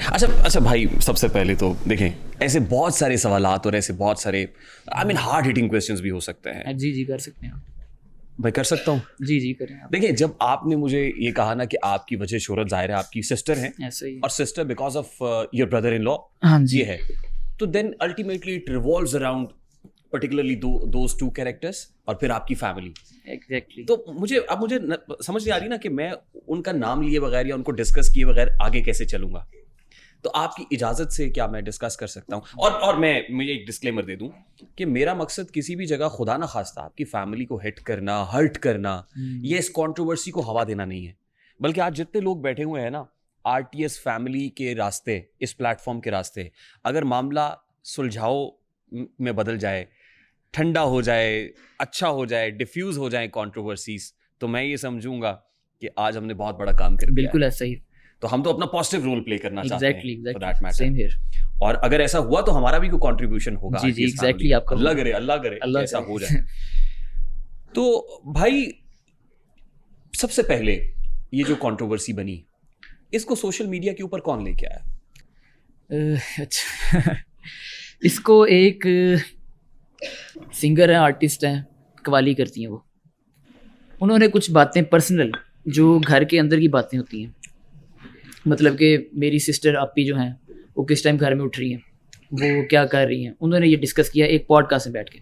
अच्छा अच्छा भाई, सबसे पहले तो देखें, ऐसे बहुत सारे सवालात और ऐसे बहुत सारे हार्ड हिटिंग क्वेश्चंस भी हो सकते हैं। जी कर सकते हैं आप। मैं कर सकता हूँ? जी करें आप। देखिए, जब आपने मुझे ये कहा ना कि आपकी वजह शोहरत, ज़ाहिर है आपकी सिस्टर हैं, ऐसा ही और sister because of your brother in law, हाँ जी ये है, तो then ultimately it revolves around particularly those two characters और फिर आपकी फैमिली। एग्जैक्टली। तो मुझे समझ नहीं आ रही ना कि मैं उनका नाम लिए बगैर या उनको डिस्कस किए बगैर आगे कैसे चलूंगा। तो आपकी इजाज़त से क्या मैं डिस्कस कर सकता हूँ? और मुझे एक डिस्क्लेमर दे दूँ कि मेरा मकसद किसी भी जगह खुदा ना खास्ता आपकी फैमिली को हिट करना, हर्ट करना, ये इस कंट्रोवर्सी को हवा देना नहीं है। बल्कि आज जितने लोग बैठे हुए हैं ना आरटीएस फैमिली के रास्ते, इस प्लेटफॉर्म के रास्ते, अगर मामला सुलझाओ में बदल जाए, ठंडा हो जाए, अच्छा हो जाए, डिफ्यूज़ हो जाए कंट्रोवर्सीज, तो मैं ये समझूंगा कि आज हमने बहुत बड़ा काम कर दिया। बिल्कुल ऐसा ही। तो हम तो अपना पॉजिटिव रोल प्ले करना चाहते हैं for that matter. Same here. और अगर ऐसा हुआ तो हमारा भी कोई कंट्रीब्यूशन होगा। जी एग्जैक्टली आपका। अल्लाह करे ऐसा हो जाए। तो भाई, सबसे पहले ये जो कंट्रोवर्सी बनी, इसको सोशल मीडिया के ऊपर कौन लेके आया? अच्छा इसको एक सिंगर है, आर्टिस्ट हैं, कवाली करती हैं वो। उन्होंने कुछ बातें पर्सनल, जो घर के अंदर की बातें होती हैं, मतलब कि मेरी सिस्टर आपी जो हैं वो किस टाइम घर में उठ रही हैं, वो क्या कर रही हैं, उन्होंने ये डिस्कस किया एक पॉडकास्ट में बैठ के।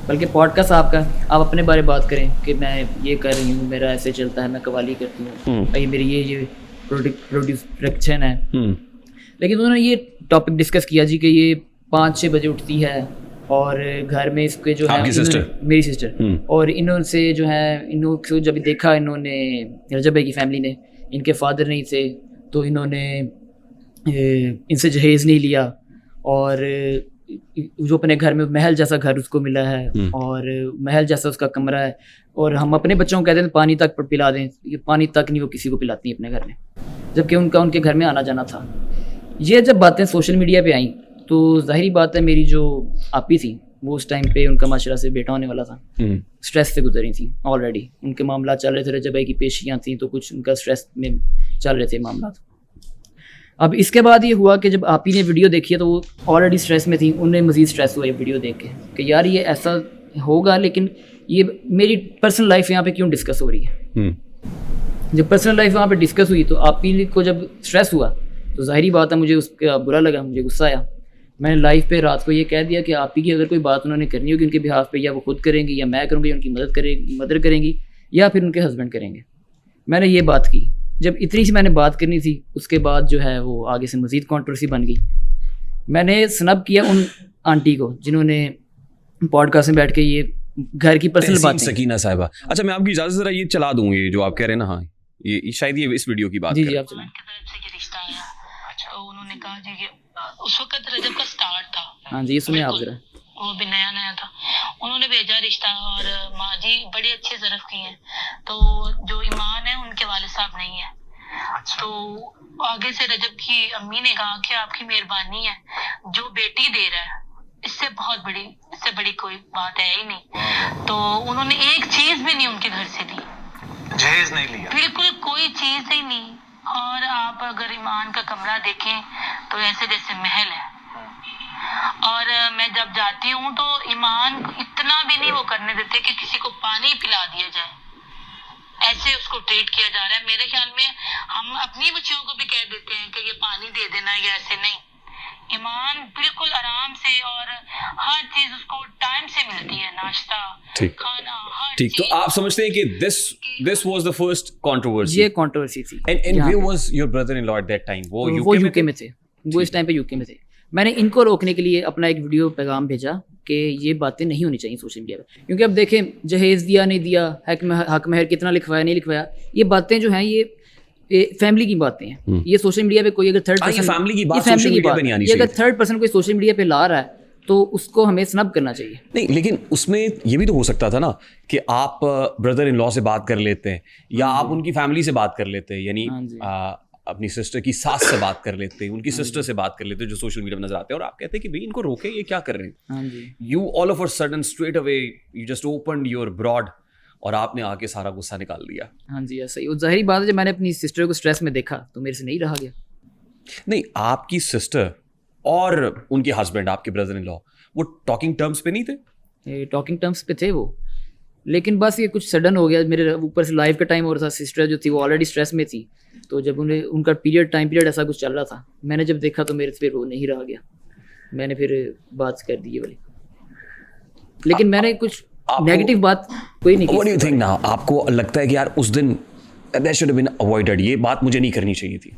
बल्कि पॉडकास्ट आपका, आप अपने बारे में बात करें कि मैं ये कर रही हूँ, मेरा ऐसे चलता है, मैं कवाली करती हूँ, भाई मेरी ये प्रोडक्शन है। लेकिन उन्होंने ये टॉपिक डिस्कस किया जी कि ये 5-6 बजे उठती है और घर में इसके जो है मेरी सिस्टर, और इन्होंने जो है इन्होंने जब देखा, इन्होंने रजब भाई की फैमिली ने, इनके फादर नहीं थे तो इन्होंने इनसे जहेज़ नहीं लिया, और जो अपने घर में महल जैसा घर उसको मिला है और महल जैसा उसका कमरा है, और हम अपने बच्चों को कहते हैं पानी तक पिला दें, ये पानी तक नहीं वो किसी को पिलाती हैं अपने घर में, जबकि उनके घर में आना जाना था। ये जब बातें सोशल मीडिया पे आई तो जाहिर बात है मेरी जो आपी थी वो उस टाइम पे उनका माशरा से बेटा होने वाला था, स्ट्रेस से गुजरी थी ऑलरेडी, उनके मामला चल रहे थे, रजब भाई की पेशियाँ थी तो कुछ उनका स्ट्रेस में चल रहे थे मामला। अब इसके बाद ये हुआ कि जब आपी ने वीडियो देखी है तो वो ऑलरेडी स्ट्रेस में थी, उन्हें मज़ीद स्ट्रेस हुआ ये वीडियो देख के कि यार ये ऐसा होगा, लेकिन ये मेरी पर्सनल लाइफ यहाँ पे क्यों डिस्कस हो रही है। जब पर्सनल लाइफ वहाँ पे डिस्कस हुई तो आपी को जब स्ट्रेस हुआ तो जाहिर बात है मुझे उसका बुरा लगा, मुझे गुस्सा आया। मैंने लाइव पे रात को ये कह दिया कि आपी की अगर कोई बात उन्होंने करनी होगी उनके बिहाफ पे, या वो खुद करेंगी या मैं करूँगी, उनकी मदद करेंगी या फिर उनके हस्बैंड करेंगे। मैंने ये बात की, जब इतनी सी मैंने बात करनी थी, उसके बाद जो है वो आगे से मज़ीद कंट्रोवर्सी बन गई। मैंने स्नब किया उन आंटी को जिन्होंने पॉडकास्ट में बैठ के ये घर की पर्सनल बात। सकीना साहिबा, अच्छा मैं आपकी इजाज़त ज़रा ये चला दूँ, ये जो आप कह रहे हैं ना, हाँ ये शायद ये इस वीडियो की बात। जी आप चलाएं। उन्होंने कहा जी कि उस वक्त रजब का स्टार्ट था। हाँ जी, ये सुनिए आप जरा। वो भी नया था, उन्होंने भेजा रिश्ता और माँ जी बड़ी अच्छी ज़रफ़ की हैं, तो जो ईमान है उनके वालिद साहब नहीं है। तो आगे से रजब की अम्मी ने कहा कि आपकी मेहरबानी है, जो बेटी दे रहा है इससे बड़ी कोई बात है ही नहीं। तो उन्होंने एक चीज़ भी नहीं उनके घर से ली, जहेज नहीं लिया, बिल्कुल कोई चीज़ ही नहीं। और आप अगर ईमान का कमरा देखें तो ऐसे जैसे महल है, और मैं जब जाती हूँ तो ईमान इतना भी नहीं वो करने देते कि किसी को पानी पिला दिया जाए, ऐसे उसको ट्रीट किया जा रहा है। मेरे ख्याल में हम अपनी बच्चियों को भी कह देते हैं कि ये पानी दे देना, या ऐसे नहीं। ईमान बिल्कुल आराम से, और हर चीज उसको टाइम से मिलती है, नाश्ता, खाना, हर ठीक। तो आप समझते हैं कि this was the first controversy? ये कंट्रोवर्सी थी। And where was your brother-in-law at that time? वो यूके में थे, वो इस टाइम पे यूके में थे। मैंने इनको रोकने के लिए अपना एक वीडियो पैगाम भेजा कि ये बातें नहीं होनी चाहिए सोशल मीडिया पे, क्योंकि अब देखें जहेज़ दिया नहीं दिया, हक महर कितना लिखवाया नहीं लिखवाया, ये बातें जो हैं ये फैमिली की बातें हैं। ये सोशल मीडिया पे कोई अगर थर्ड पर्सन, फैमिली की बात सोशल मीडिया पे नहीं आनी चाहिए। अगर थर्ड पर्सन कोई सोशल मीडिया पे ला रहा है तो उसको हमें स्नब करना चाहिए। नहीं, लेकिन उसमें ये भी तो हो सकता था ना कि आप ब्रदर इन लॉ से बात कर लेते हैं, या आप उनकी फैमिली से बात कर लेते हैं, यानी अपनी सिस्टर की सास से बात कर लेते हैं, उनकी सिस्टर से बात कर लेते हैं जो सोशल मीडिया में नजर आते हैं, और आप कहते हैं कि भाई इनको रोके, ये क्या कर रहे हैं। You all of a sudden straight away you just opened your broad और आपने आके सारा गुस्सा निकाल दिया। हाँ जी, ऐसा ही। और जाहिर बात है जब मैंने अपनी सिस्टर को स्ट्रेस में देखा तो मेरे से नहीं रहा गया। नहीं, आपकी सिस्टर और उनके हस्बैंड, आपके ब्रदर इन लॉ, वो टॉकिंग टर्म्स पे नहीं थे? टॉकिंग टर्म्स पे थे वो, लेकिन बस ये कुछ सडन हो गया। मेरे ऊपर से लाइफ का टाइम हो रहा था, सिस्टर जो थी वो ऑलरेडी स्ट्रेस में थी, तो जब उन्हें उनका टाइम पीरियड ऐसा कुछ चल रहा था, मैंने जब देखा तो मेरे से फिर वो नहीं रहा गया, मैंने फिर बात कर दी ये वाली। लेकिन मैंने कुछ नेगेटिव बात कोई नहीं की। What do you think now? आपको लगता है कि यार उस दिन that should have been avoided, ये बात मुझे नहीं करनी चाहिए थी?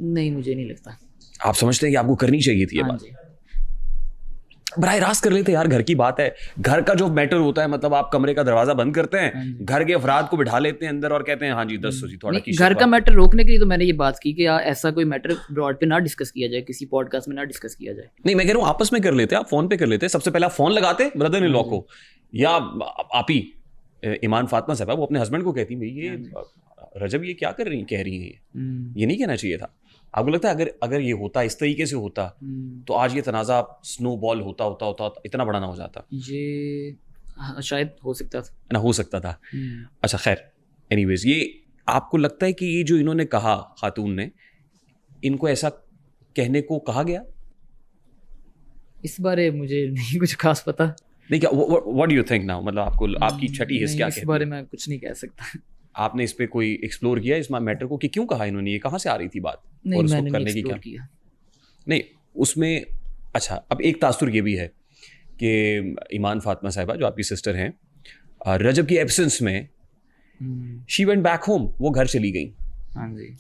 नहीं, मुझे नहीं लगता। आप समझते हैं कि आपको करनी चाहिए थी ये हाँ बात? जी। बराह रास्त कर लेते यार, घर की बात है। घर का जो मैटर होता है, मतलब आप कमरे का दरवाजा बंद करते हैं, घर के अफराद को बिठा लेते हैं अंदर और कहते हैं हाँ जी 10 जी थोड़ा घर का मैटर रोकने के लिए तो मैंने ये बात की कि ऐसा कोई मैटर ब्रॉड पे ना डिस्कस किया जाए, किसी पॉडकास्ट में ना डिस्कस किया जाए। नहीं, मैं कह रहा हूँ आपस में कर लेते, आप फोन पे कर लेते। सबसे पहले आप फोन लगाते ब्रदर इन लॉ को, या आप ही ईमान फातिमा साहब वो अपने हस्बैंड को कहती भाई ये रजब ये क्या कर रही कह रही है, ये नहीं कहना चाहिए था। आपको लगता है अगर ये होता, इस तरीके से होता, तो आज ये तनाज़ा स्नोबॉल होता इतना बड़ा ना हो जाता? ये शायद हो सकता था ना, हो सकता था। अच्छा खैर, एनीवेज, ये आपको लगता है कि ये जो इन्होंने कहा खातून ने, इनको ऐसा कहने को कहा गया? इस बारे मुझे नहीं कुछ खास पता। नहीं, क्या what do you think now? मतलब आपको आपकी छठी हिस्स क्या कहती है? इस बारे में कुछ नहीं कह सकता। आपने इस पे कोई एक्सप्लोर किया इस मैटर को कि क्यों कहा इन्होंने, ये कहाँ से आ रही थी बात? नहीं, और उसको मैंने करने नहीं की एक्सप्लोर क्या किया। नहीं उसमें। अच्छा, अब एक तासुर ये भी है कि ईमान फातिमा साहिबा जो आपकी सिस्टर हैं, रजब की एब्सेंस में शी वेंट बैक होम, वो घर चली गई। हाँ जी।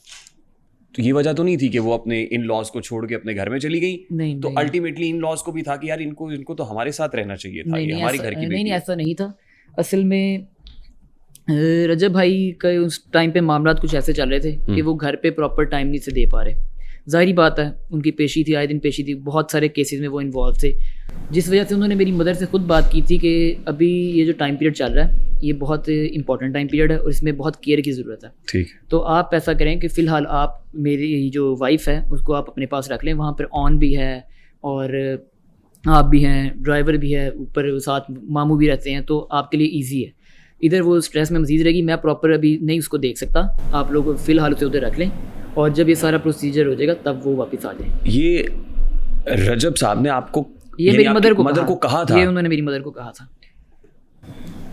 तो ये वजह तो नहीं थी कि वो अपने इन लॉज को छोड़ के अपने घर में चली गई? नहीं, तो अल्टीमेटली इन लॉज को भी था कि यार इनको तो हमारे साथ रहना चाहिए था, ये हमारी घर की बेटी नहीं, है। ऐसा नहीं था। असल में रजब भाई का उस टाइम पे मामलात कुछ ऐसे चल रहे थे कि वो घर पे प्रॉपर टाइम नहीं से दे पा रहे। जाहिर बात है, उनकी पेशी थी, आए दिन पेशी थी, बहुत सारे केसेस में वो इन्वॉल्व थे, जिस वजह से उन्होंने मेरी मदर से खुद बात की थी कि अभी ये जो टाइम पीरियड चल रहा है ये बहुत इंपॉर्टेंट टाइम पीरियड है और इसमें बहुत केयर की ज़रूरत है। ठीक, तो आप ऐसा करें कि फ़िलहाल आप मेरी जो वाइफ है उसको आप अपने पास रख लें, वहाँ पर ऑन भी है और आप भी हैं, ड्राइवर भी है, ऊपर साथ मामू भी रहते हैं, तो आपके लिए ईजी है। इधर वो स्ट्रेस में मज़ीद रहेगी, मैं प्रॉपर अभी नहीं उसको देख सकता, आप लोग फ़िलहाल उसे उधर रख लें और जब ये सारा प्रोसीजर हो जाएगा तब वो वापस आ जाए। ये रजब साहब ने आपको, ये मेरी मदर को कहा था? ये उन्होंने मेरी मदर को कहा था।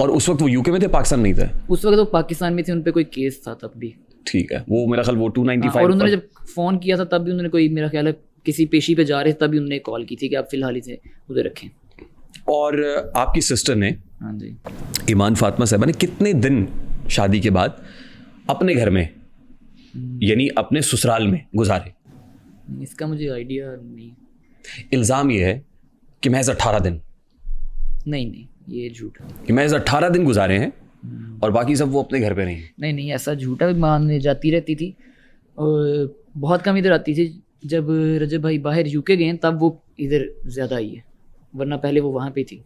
और उस वक्त वो यूके में थे, पाकिस्तान नहीं थे? उस वक्त वो पाकिस्तान में थे, उन पे कोई केस था तब भी। ठीक है, वो मेरा ख्याल वो 295 और उन्होंने जब फ़ोन किया था तब भी उन्होंने कोई, मेरा ख्याल है किसी पेशी पे जा रहे थे तभी उन्होंने कॉल की थी कि आप फ़िलहाल इसे उधर रखें। और आपकी सिस्टर ने, हाँ जी, ईमान फातिमा साहिबा ने कितने दिन शादी के बाद अपने घर में यानी अपने ससुराल में गुजारे? इसका मुझे आइडिया नहीं। इल्ज़ाम ये है कि महज 18 दिन। नहीं, ये झूठ है। कि महज 18 दिन गुजारे हैं और बाकी सब वो अपने घर पे नहीं? नहीं, ऐसा झूठा भी मान जाती रहती थी और बहुत कम इधर आती थी। जब रजब भाई बाहर यूके गए तब वो इधर ज़्यादा आई है, वरना पहले वो वहाँ पे थी।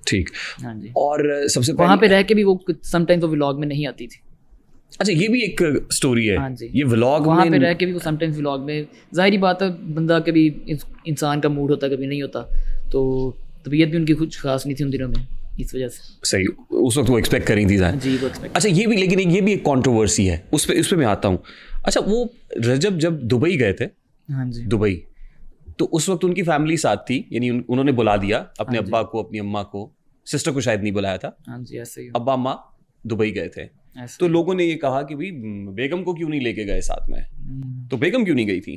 ठीक। हाँ जी। और सबसे वहाँ पे रह के भी वो समटाइम्स वो व्लॉग में नहीं आती थी। अच्छा, ये भी एक स्टोरी है। हाँ जी। ये व्लॉग वहाँ में पे रह के भी वो समटाइम्स व्लॉग में, जाहिर बात है बंदा कभी इंसान का मूड होता कभी नहीं होता, तो तबीयत भी उनकी कुछ खास नहीं थी उन दिनों में, इस वजह से। सही, उस वक्त वो एक्सपेक्ट कर रही थी ज़ाहिर। जी, वो एक्सपेक्ट। अच्छा, ये भी, लेकिन ये भी एक कंट्रोवर्सी है, उस पे मैं आता हूँ। अच्छा, वो रजब जब दुबई गए थे, हाँ जी, दुबई, तो उस वक्त उनकी फैमिली साथ थी, यानी उन्होंने बुला दिया अपने अब्बा को, अपनी अम्मा को, सिस्टर को शायद नहीं बुलाया था। हाँ जी, ऐसे ही अब्बा अम्मा दुबई गए थे, ऐसे। तो लोगों ने ये कहा कि भाई बेगम को क्यों नहीं लेके गए साथ में? तो बेगम क्यों नहीं गई थी?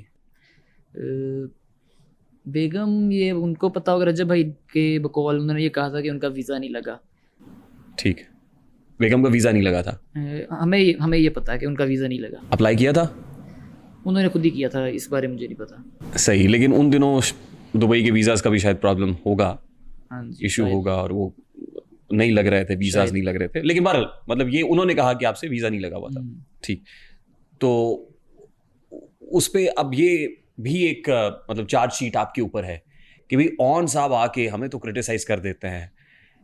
बेगम, ये उनको पता होगा, रजब भाई के बकौल उन्होंने ये कहा था कि उनका वीज़ा नहीं लगा। ठीक, बेगम का वीज़ा नहीं लगा था। हमें ये पता है कि उनका वीज़ा नहीं लगा। अप्लाई किया था? उन्होंने खुद ही किया था, इस बारे मुझे नहीं पता। सही, लेकिन उन दिनों दुबई के वीज़ाज़ का भी शायद प्रॉब्लम होगा, हाँ जी, इशू होगा, और वो नहीं लग रहे थे, वीज़ाज़ नहीं लग रहे थे। लेकिन बहरहाल मतलब ये उन्होंने कहा कि आपसे वीज़ा नहीं लगा हुआ था। ठीक, तो उस पे अब ये भी एक मतलब चार्जशीट आपके ऊपर है कि भाई ऑन साहब आके हमें तो क्रिटिसाइज़ कर देते हैं,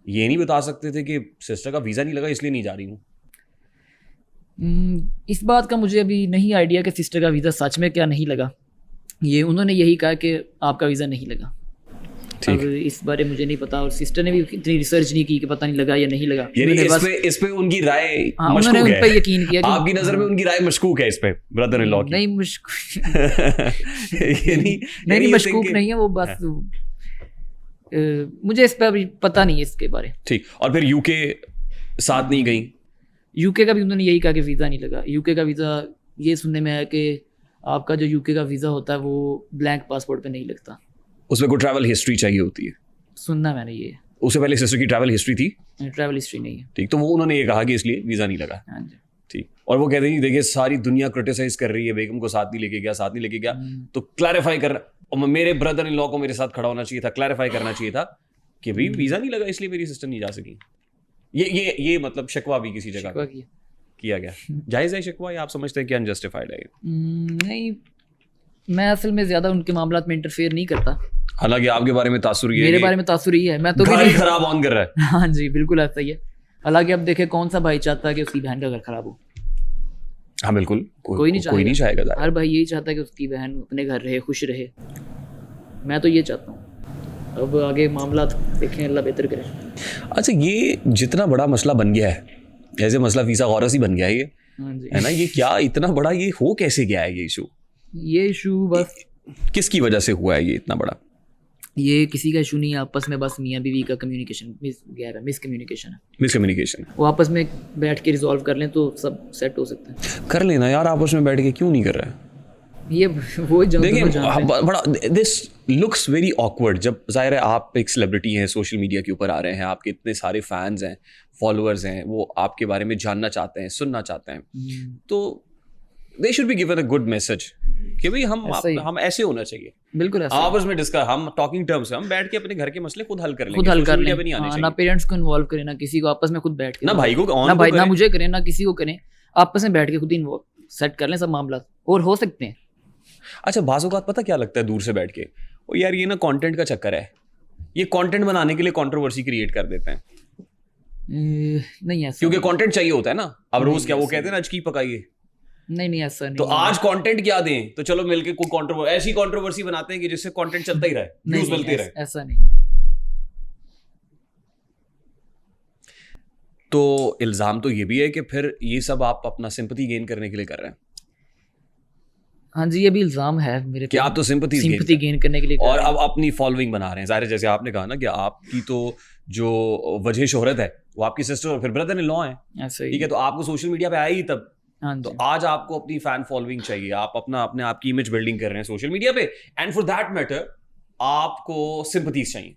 ये नहीं बता सकते थे कि सिस्टर का वीज़ा नहीं लगा इसलिए नहीं जा रही हूँ। इस बात का मुझे अभी नहीं आइडिया कि सिस्टर का वीज़ा सच में क्या नहीं लगा। ये उन्होंने यही कहा कि आपका वीज़ा नहीं लगा। अब इस बारे मुझे नहीं पता, और सिस्टर ने भी इतनी रिसर्च नहीं की कि पता नहीं लगा या नहीं लगा। यानी उन्होंने इस पे उनकी राय हाँ, मशकूक उन्होंने उन है। पर यकीन किया कि आपकी नजर में उनकी राय मशकूक है इस पे, ब्रदर इन लॉ की? नहीं मुश्किल यानी नहीं मशकूक नहीं है वो, बस मुझे इस पर अभी पता नहीं है इसके बारे। ठीक। और फिर यूके साथ नहीं गई? यूके का भी उन्होंने यही कहा कि वीज़ा नहीं लगा। यूके का वीज़ा ये सुनने में आया कि आपका जो यूके का वीज़ा होता है वो ब्लैंक पासपोर्ट पे नहीं लगता, उसमें कोई ट्रैवल हिस्ट्री चाहिए होती है। सुनना मैंने ये। उससे पहले सिस्टर की ट्रैवल हिस्ट्री थी? ट्रैवल हिस्ट्री नहीं है। ठीक, तो वो उन्होंने ये कहा कि इसलिए वीज़ा नहीं लगा। हाँ जी। ठीक। और वो कहते हैं देखिए सारी दुनिया क्रिटिसाइज कर रही है, बेगम को साथ नहीं लेके गया, साथ नहीं लेके गया, तो क्लैरिफाई कर, और मेरे ब्रदर इन लॉ को मेरे साथ खड़ा होना चाहिए था, क्लैरिफाई करना चाहिए था कि भाई वीज़ा नहीं लगा इसलिए मेरी सिस्टर नहीं जा सकी। ये मतलब शिकवा भी किसी जगह शिकवा पे किया गया। जायज़ है शिकवा, या आप समझते हैं कि अनजस्टिफाइड है? नहीं, मैं असल में ज़्यादा उनके मामलात में इंटरफेयर नहीं करता। हालांकि आपके बारे में तासुर ये है मेरे कि बारे में तासुर ही है, मैं तो भी गाड़ी नहीं। खराब ऑन कर रहा है। हाँ जी, बिल्कुल ऐसा ही है। हालांकि अब देखें कौन सा भाई चाहता है कि उसकी बहन का घर खराब हो? हाँ बिल्कुल, कोई नहीं चाहेगा। ज़ाहिर। हर भाई यही चाहता है कि उसकी बहन अपने घर रहे, खुश रहे। मैं तो ये चाहता हूँ। अब आगे मामला देखें, अल्लाह बेहतर करे। अच्छा, ये जितना बड़ा मसला बन गया है, जैसे मसला वीज़ा गौरस ही बन गया है ये, हाँ जी। है ना, ये क्या इतना बड़ा ये हो कैसे गया है ये इशू? ये इशू बस किसकी वजह से हुआ है ये इतना बड़ा? ये किसी का इशू नहीं है, आपस में बस मियाँ बीवी का कम्युनिकेशन मिसकम्युनिकेशन है। मिसकम्युनिकेशन। वो आपस में बैठ के रिजॉल्व कर लें तो सब सेट हो सकता है। कर लेना यार, आपस में बैठ के क्यों नहीं कर रहा है? ये वो देखिए जानते हैं। बड़ा दिस लुक्स वेरी ऑकवर्ड। जब जाहिर है आप एक सेलिब्रिटी हैं, सोशल मीडिया के ऊपर आ रहे हैं, आपके इतने सारे फैंस हैं, फॉलोअर्स हैं, वो आपके बारे में जानना चाहते हैं, सुनना चाहते हैं, तो they should be given a good message कि भाई हम ऐसे होना चाहिए। बिल्कुल ऐसा आपस में डिस्कस, हम टॉकिंग टर्म्स, हम बैठ के अपने घर के मसले खुद हल कर लेंगे, खुद हल सोशल कर मीडिया लें। पे नहीं आने हाँ, चाहिए। ना पेरेंट्स को इन्वॉल्व करें, ना किसी को, आपस में खुद बैठ के, ना भाई को ना भाई ना मुझे करें, ना किसी को करें, आपस में बैठ के खुद इन्वॉल्व सेट कर लें सब मामला, और हो सकते हैं। अच्छा, बाज़ औक़ात पता क्या लगता है दूर से बैठ के, ओ यार ये ना कंटेंट का चक्कर है, ये कंटेंट बनाने के लिए कंट्रोवर्सी क्रिएट कर देते हैं, नहीं ऐसा, क्योंकि कंटेंट चाहिए होता है ना। अब रोज क्या वो कहते हैं ना, आज की पकाइए, नहीं ऐसा नहीं। तो आज कंटेंट क्या दें, तो चलो मिलके कोई कंट्रोवर्सी, ऐसी कंट्रोवर्सी बनाते हैं कि जिससे कंटेंट चलता ही रहे, व्यूज मिलते रहे। ऐसा नहीं। तो इल्जाम तो ये भी है कि फिर ये सब आप अपना सिंपैथी गेन करने के लिए कर रहे हैं। हाँ जी, ये भी इल्जाम है मेरे कि आप तो सिंपैथी गेन करने के लिए, और अब अपनी फॉलोइंग बना रहे हैं। ज़ाहिर है, जैसे आपने कहा ना कि आपकी तो जो वजह शोहरत है वो आपकी सिस्टर और फिर ब्रदर इन लॉ हैं, ऐसा ही। ठीक है, तो आपको सोशल मीडिया पे आया ही तब, हाँ तो जी। आज आपको अपनी फैन फॉलोइंग चाहिए, आप अपने आप की इमेज बिल्डिंग कर रहे हैं सोशल मीडिया पे, एंड फॉर दैट मैटर आपको सिंपैथीज चाहिए।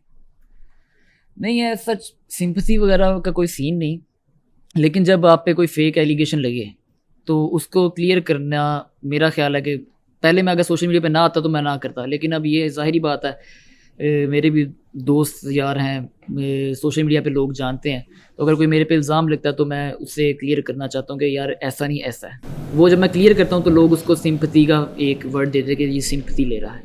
नहीं है सच, सिंपैथी वगैरह का कोई सीन नहीं, लेकिन जब आप पे कोई फेक एलिगेशन लगे तो उसको क्लियर करना, मेरा ख्याल है कि पहले मैं अगर सोशल मीडिया पे ना आता तो मैं ना करता, लेकिन अब ये ज़ाहिरी बात है, मेरे भी दोस्त यार हैं, सोशल मीडिया पे लोग जानते हैं, तो अगर कोई मेरे पे इल्ज़ाम लगता है तो मैं उससे क्लियर करना चाहता हूँ कि यार ऐसा नहीं ऐसा है। वो जब मैं क्लियर करता हूँ तो लोग उसको सिंपैथी का एक वर्ड देते हैं कि ये सिंपैथी ले रहा है।